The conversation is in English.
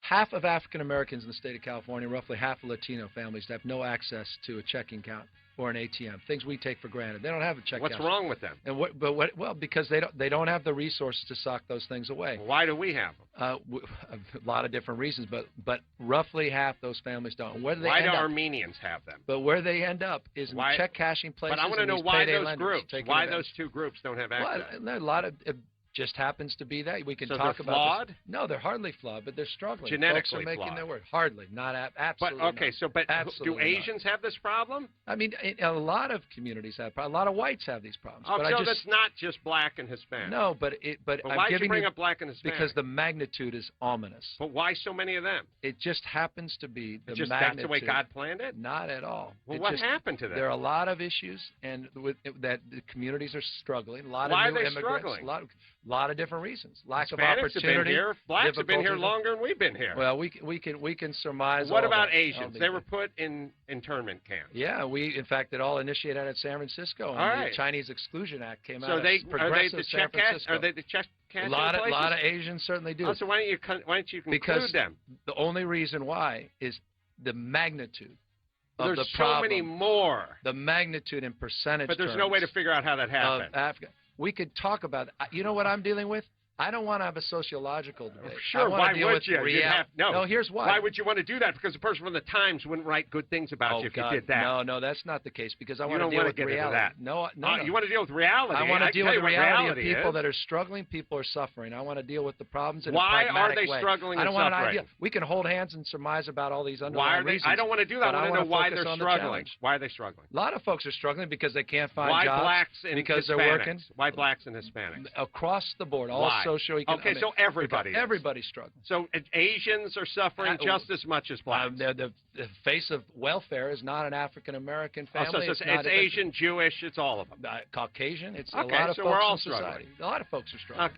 half of African Americans in the state of California, roughly half of Latino families have no access to a checking account or an ATM. Things we take for granted. They don't have a check. What's wrong with them? And well, because they don't have the resources to sock those things away. Why do we have them? A lot of different reasons, but roughly half those families don't. And where do they why end do up? Armenians have them? But where they end up is in check cashing places. But I want to know why those groups, why those two groups don't have access. Well, a lot of it just happens to be that we can so talk they're about. Flawed? This. No, they're hardly flawed, but they're struggling. Genetically Folks are making flawed. their word. Hardly, not absolutely. But okay, do Asians have this problem? I mean, a lot of communities have. A lot of whites have these problems. Oh, but so that's not just black and Hispanic. No, but why did you bring up black and Hispanic? Because the magnitude is ominous. But why so many of them? It just happens to be the magnitude. That's the way God planned it? Not at all. Well, what happened to them? There are a lot of issues, and that the communities are struggling. A lot why of new are they immigrants. Struggling? A lot of different reasons. Lack of Hispanics opportunity. Have been here. Blacks have been here longer than we've been here. Well, we can surmise. What about Asians? They were put in internment camps. Yeah, in fact it all initiated out of San Francisco. And the Chinese Exclusion Act came out of progressive San Francisco. Are they the check cashing places? A lot of Asians certainly do. Oh, so why don't you conclude them? The only reason why is the magnitude. There's so many more. The magnitude in percentage. But there's no way to figure out how that happened. We could talk about it. You know what I'm dealing with? I don't want to have a sociological debate. Sure, why would you? No, here's why. Why would you want to do that? Because the person from the Times wouldn't write good things about you if you did that. No, that's not the case. Because I want to deal with reality. No. You want to deal with reality. I want to deal with the reality of people that are struggling. People are suffering. I want to deal with the problems in a pragmatic way. Why are they struggling and suffering? We can hold hands and surmise about all these underlying reasons. I don't want to do that. I want to know why they're struggling. Why are they struggling? A lot of folks are struggling because they can't find jobs. Why blacks and because Hispanics? They're working. Why blacks and Hispanics? Across the board, all socioeconomic. Okay, so everybody's struggling. So Asians are suffering just as much as blacks. The face of welfare is not an African American family. So it's Asian, Jewish, it's all of them. Caucasian. It's a lot of folks we're all in society. struggling. A lot of folks are struggling.